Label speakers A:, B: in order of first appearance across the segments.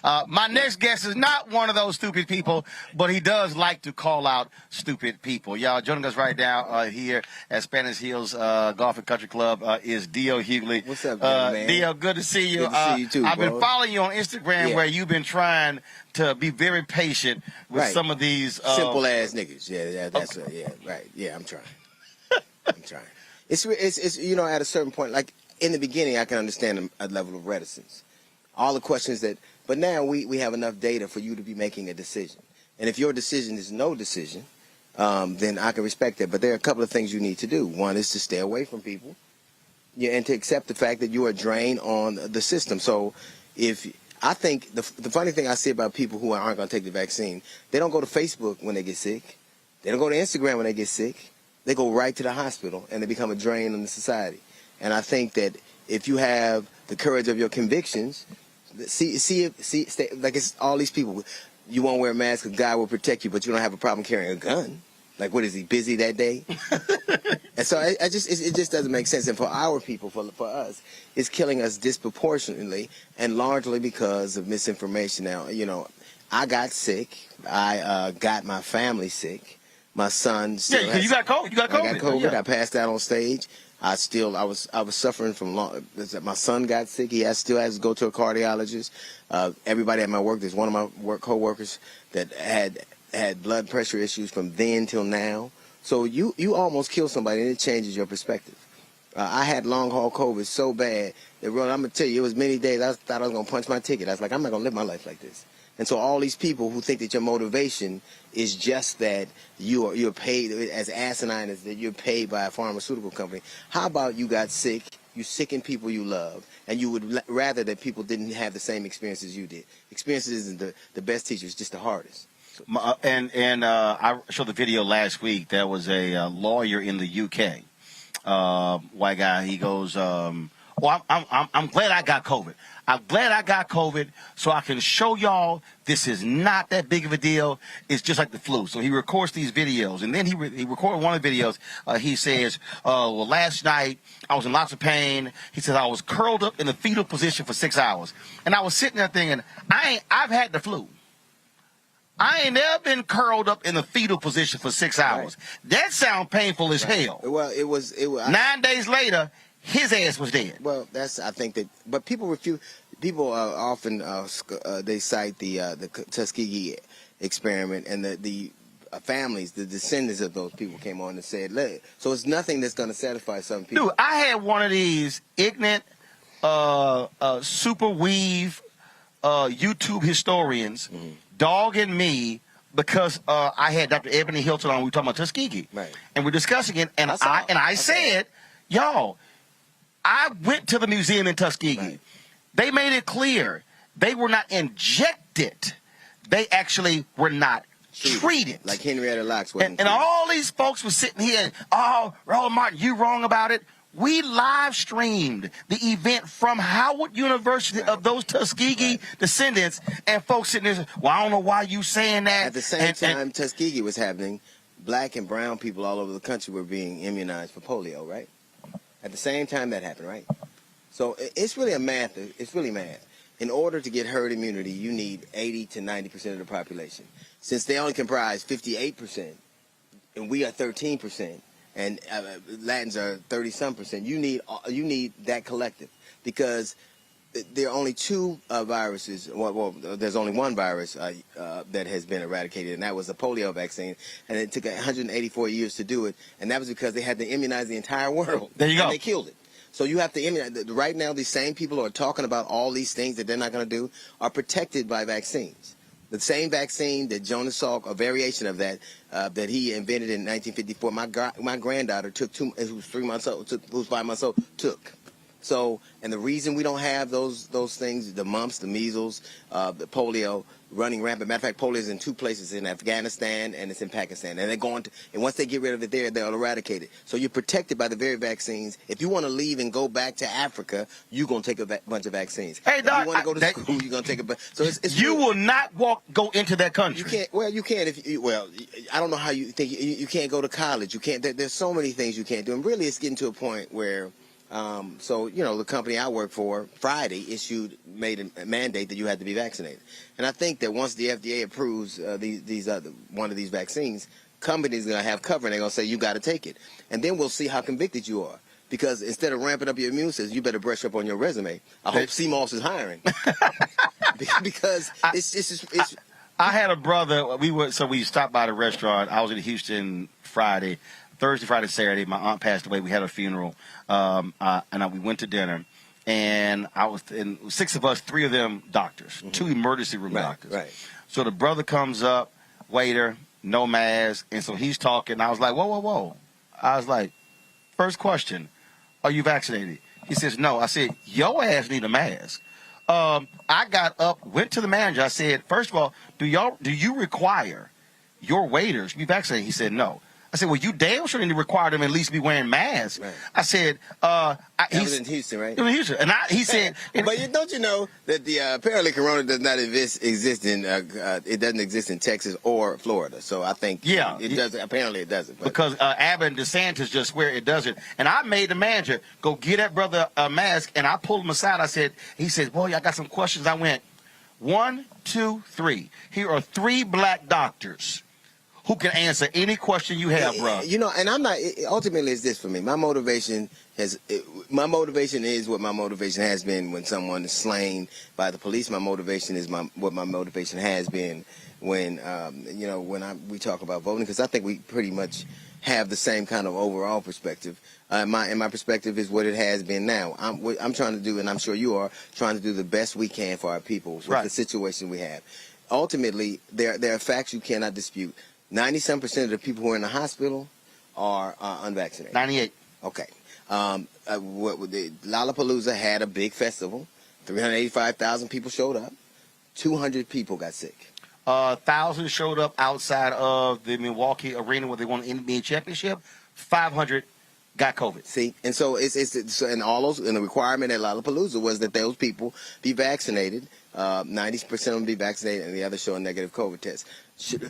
A: My next guest is not one of those stupid people, but he does like to call out stupid people. Y'all, joining us right now here at Spanish Hills Golf and Country Club is DL Hughley.
B: What's up, man?
A: DL, good to see you.
B: Good to see you too,
A: I've
B: bro.
A: been following you on Instagram where you've been trying to be very patient with some of these
B: simple ass niggas. Yeah, that's right. Yeah, I'm trying. I'm trying. It's you know, at a certain point, like in the beginning, I can understand a level of reticence. All the questions that, but now we have enough data for you to be making a decision. And if your decision is no decision, then I can respect that. But there are a couple of things you need to do. One is to stay away from people, and to accept the fact that you are a drain on the system. So I think the funny thing I see about people who aren't going to take the vaccine, they don't go to Facebook when they get sick. They don't go to Instagram when they get sick. They go right to the hospital, and they become a drain on the society. And I think that if you have the courage of your convictions, stay, like it's all these people. You won't wear a mask because God will protect you, but you don't have a problem carrying a gun. Like, what is he, busy that day? And so it just doesn't make sense. And for our people, for us, it's killing us disproportionately and largely because of misinformation. Now, you know, I got sick. I got my family sick. My son still
A: you got COVID. You got COVID.
B: I got COVID. I passed out on stage. I was suffering from my son got sick. He still has to go to a cardiologist. Everybody at my work, there's one of my co-workers that had blood pressure issues from then till now. So you almost kill somebody, and it changes your perspective. I had long haul COVID so bad that, Roland, I'm gonna tell you, it was many days I thought I was gonna punch my ticket. I was like, I'm not gonna live my life like this. And so all these people who think that your motivation is just that you're paid, as asinine as that you're paid by a pharmaceutical company. How about you got sick, you sicken people you love, and you would rather that people didn't have the same experiences you did. Experiences isn't the best teacher, it's just the hardest.
A: And I showed the video last week. There was a lawyer in the UK, white guy. He goes, "Well, I'm glad I got COVID. I'm glad I got COVID so I can show y'all this is not that big of a deal. It's just like the flu." So he records these videos, and then he recorded one of the videos. He says, "Well, last night I was in lots of pain." He says, "I was curled up in the fetal position for 6 hours, and I was sitting there thinking, I've had the flu. I ain't never been curled up in the fetal position for 6 hours. Right. That sounds painful as hell."
B: Well, it was
A: 9 days later, his ass was dead.
B: Well, I think that, but people refuse. People often they cite the Tuskegee experiment, and the families, the descendants of those people came on and said, so it's nothing that's going to satisfy some people.
A: Dude, I had one of these ignorant, super weave YouTube historians dogging me because I had Dr. Ebony Hilton on. We were talking about Tuskegee,
B: right? And
A: we're discussing it, and I said, y'all, I went to the museum in Tuskegee. Right. They made it clear they were not injected. They actually were not treated.
B: Like Henrietta Lacks wasn't.
A: And all these folks were sitting here and, "Oh, Roland Martin, you wrong about it." We live streamed the event from Howard University of those Tuskegee descendants, and folks sitting there, "Well, I don't know why you saying that."
B: At the same time Tuskegee was happening, black and brown people all over the country were being immunized for polio, right? At the same time that happened, right? So it's really math. It's really math. In order to get herd immunity, you need 80 to 90% of the population. Since they only comprise 58%, and we are 13%, and Latins are 30-some%, you need that collective, because there are only two viruses. Well, there's only one virus that has been eradicated, and that was the polio vaccine. And it took 184 years to do it, and that was because they had to immunize the entire world.
A: There you go.
B: And they killed it. So you have to immunize. Right now, these same people who are talking about all these things that they're not going to do are protected by vaccines. The same vaccine that Jonas Salk, a variation of that, that he invented in 1954, my granddaughter took who was 3 months old, who was 5 months old, took. So, and the reason we don't have those things, the mumps, the measles, the polio running rampant. Matter of fact, polio is in two places, in Afghanistan and it's in Pakistan. And they're going to, and once they get rid of it there, they'll eradicate it. So you're protected by the very vaccines. If you want to leave and go back to Africa, you're going to take a bunch of vaccines.
A: Hey, Doc,
B: if you want to go to school, you're going to take a bunch. So
A: you will not go into that country.
B: You can't. Well, you can if you, well, I don't know how you think. You can't go to college. You can't. There's so many things you can't do. And really, it's getting to a point where So, you know, the company I work for Friday made a mandate that you had to be vaccinated. And I think that once the FDA approves one of these vaccines, companies are going to have cover and they're going to say you got to take it. And then we'll see how convicted you are. Because instead of ramping up your immune system, you better brush up on your resume. I hope CMOS is hiring. Because it's
A: I had a brother. We stopped by the restaurant. I was in Houston Thursday, Friday, Saturday. My aunt passed away. We had a funeral, we went to dinner. And six of us, three of them doctors, 2 emergency room doctors.
B: Right.
A: So the brother comes up, waiter, no mask, and so he's talking. I was like, whoa. I was like, first question, are you vaccinated? He says, no. I said, your ass need a mask. I got up, went to the manager. I said, first of all, do you require your waiters to be vaccinated? He said, no. I said, well, you damn sure need to require them at least be wearing masks. Right. I said,
B: he's in Houston, right?
A: It was in Houston. And he said,
B: but don't you know that the apparently corona does not exist in it doesn't exist in Texas or Florida. So I think it does. Apparently it doesn't. But.
A: Because Abbott and DeSantis just swear it doesn't. And I made the manager go get that brother a mask, and I pulled him aside. I said, he said, boy, I got some questions. I went, 1, 2, 3. Here are 3 black doctors who can answer any question you have, bro.
B: You know, and I'm not. Ultimately, it's this for me. My motivation is what my motivation has been when someone is slain by the police. My motivation is what my motivation has been when we talk about voting, because I think we pretty much have the same kind of overall perspective. My perspective is what it has been now. I'm trying to do, and I'm sure you are trying to do the best we can for our people with the situation we have. Ultimately, there are facts you cannot dispute. 97% of the people who are in the hospital are unvaccinated.
A: 98.
B: Okay. Lollapalooza had a big festival. 385,000 people showed up. 200 people got sick.
A: 1,000 showed up outside of the Milwaukee arena where they won the NBA championship. 500 got COVID.
B: See, and so and the requirement at Lollapalooza was that those people be vaccinated. 90% of them be vaccinated, and the others show a negative COVID test.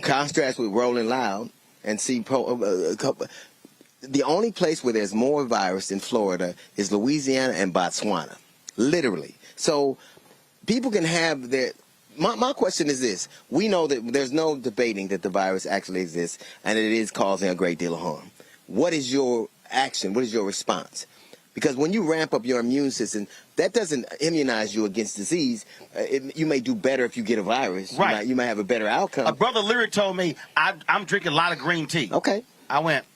B: Contrast with Roland Loud and see the only place where there's more virus in Florida is Louisiana and Botswana, literally. So people can have their. My question is this: we know that there's no debating that the virus actually exists and it is causing a great deal of harm. What is your action? What is your response? Because when you ramp up your immune system, that doesn't immunize you against disease. You may do better if you get a virus.
A: Right.
B: You might have a better outcome.
A: A brother Lyric told me, I'm drinking a lot of green tea.
B: Okay.
A: I went,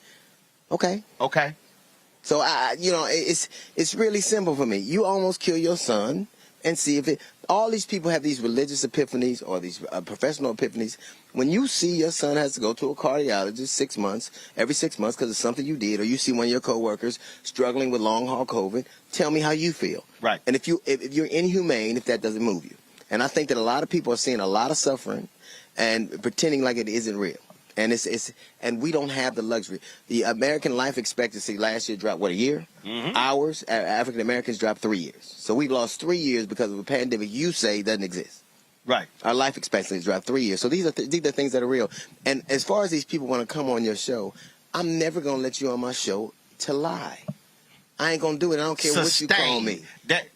B: okay. So, it's really simple for me. You almost kill your son and see if it... All these people have these religious epiphanies or these professional epiphanies. When you see your son has to go to a cardiologist every 6 months because of something you did, or you see one of your coworkers struggling with long-haul COVID, tell me how you feel.
A: Right.
B: And if you're inhumane, if that doesn't move you. And I think that a lot of people are seeing a lot of suffering and pretending like it isn't real. And and we don't have the luxury. The American life expectancy last year dropped, a year? Mm-hmm. Ours, African Americans dropped 3 years. So we've lost 3 years because of a pandemic you say doesn't exist.
A: Right.
B: Our life expectancy has dropped 3 years. So these are things that are real. And as far as these people want to come on your show, I'm never going to let you on my show to lie. I ain't going to do it. I don't care what you call me.
A: Doc,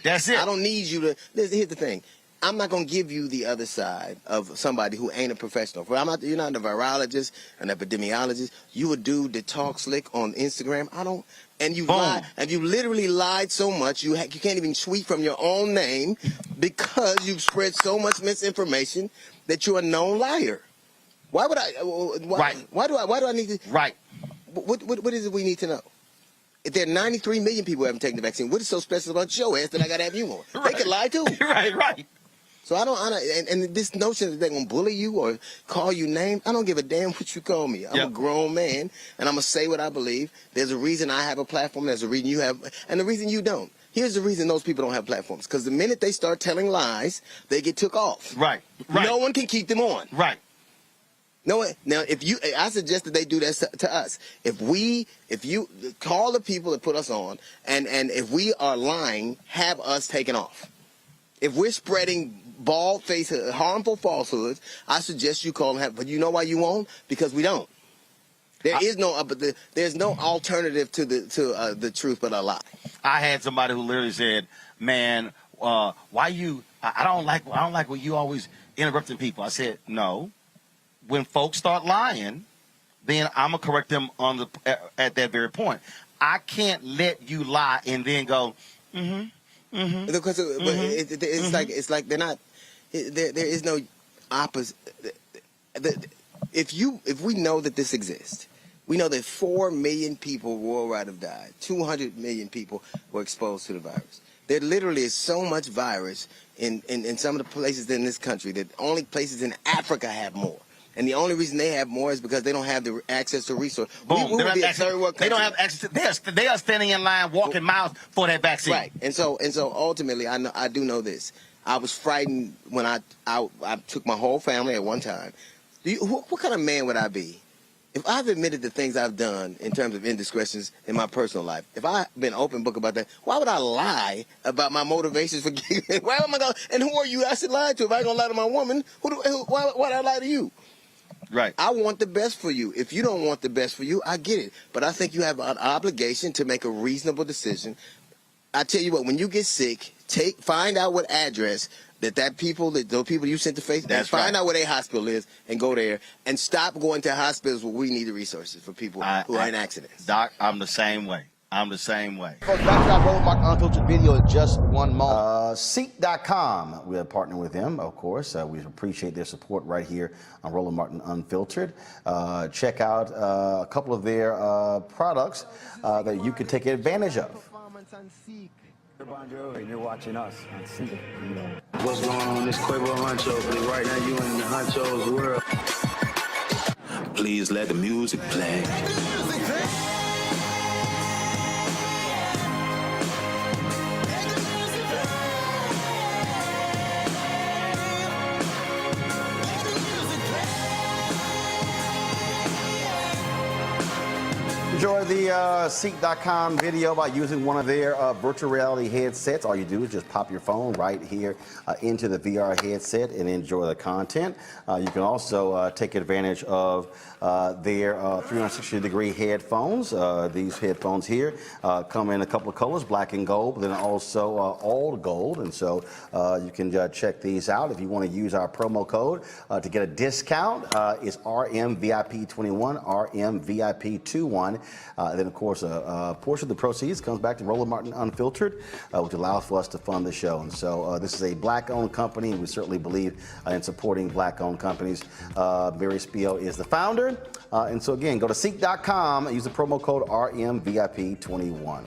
A: that's it.
B: I don't need you to. Here's the thing. I'm not going to give you the other side of somebody who ain't a professional. You're not a virologist, an epidemiologist. You a dude that talks slick on Instagram. I don't. And you lied. And you literally lied so much you can't even tweet from your own name because you've spread so much misinformation that you're a known liar. Why would I? Why do I need to?
A: Right.
B: What is it we need to know? If there are 93 million people who haven't taken the vaccine, what is so special about your ass that I got to have you on? Right. They could lie too.
A: Right.
B: So and this notion that they're going to bully you or call you names, I don't give a damn what you call me. I'm a grown man, and I'm going to say what I believe. There's a reason I have a platform. There's a reason you have, and the reason you don't. Here's the reason those people don't have platforms. Because the minute they start telling lies, they get took off.
A: Right.
B: No one can keep them on.
A: Right.
B: No. Now, I suggest that they do that to us. If you call the people that put us on, and if we are lying, have us taken off. If we're spreading bald-faced, harmful falsehoods, I suggest you call and have. But you know why you won't? Because we don't. There's no alternative to the truth but a lie.
A: I had somebody who literally said, "Man, why you? I don't like when you always interrupting people." I said, "No, when folks start lying, then I'm gonna correct them at that very point. I can't let you lie and then go,
B: Because it's like they're not. There is no opposite. If we know that this exists, we know that 4 million people worldwide have died. 200 million people were exposed to the virus. There literally is so much virus in some of the places in this country that only places in Africa have more. And the only reason they have more is because they don't have the access to resources.
A: Boom. They don't have access. They are standing in line, walking miles for that vaccine.
B: Right. And so ultimately, I do know this. I was frightened when I took my whole family at one time. What kind of man would I be if I've admitted the things I've done in terms of indiscretions in my personal life? If I've been open book about that, why would I lie about my motivations for giving? Why am I going? And who are you? I should lie to. If I ain't gonna lie to my woman, why would I lie to you?
A: Right.
B: I want the best for you. If you don't want the best for you, I get it. But I think you have an obligation to make a reasonable decision. I tell you what, when you get sick, find out what address those people you sent to Facebook, find out where their hospital is and go there and stop going to hospitals where we need the resources for people who are in accidents.
A: Doc, I'm the same way. I'm the same way.
C: Folks, back to our Roland Martin Unfiltered video in just one moment. Seek.com, we are partnering with them, of course. We appreciate their support right here on Roland Martin Unfiltered. Check out a couple of their products that you can take advantage of.
D: And you're watching us on Seek. What's going on? This Quavo Huncho, but right now you in the Huncho's world. Please let the music play.
C: Enjoy the Seek.com video by using one of their virtual reality headsets. All you do is just pop your phone right here into the VR headset and enjoy the content. You can also take advantage of their 360-degree headphones. These headphones here come in a couple of colors, black and gold, but then also all gold. And so you can check these out. If you want to use our promo code to get a discount, it's RMVIP21, RMVIP21. Then, of course, a portion of the proceeds comes back to Roland Martin Unfiltered, which allows for us to fund the show. And so this is a black-owned company, and we certainly believe in supporting black-owned companies. Barry Spiel is the founder. And so, again, go to Seek.com and use the promo code RMVIP21.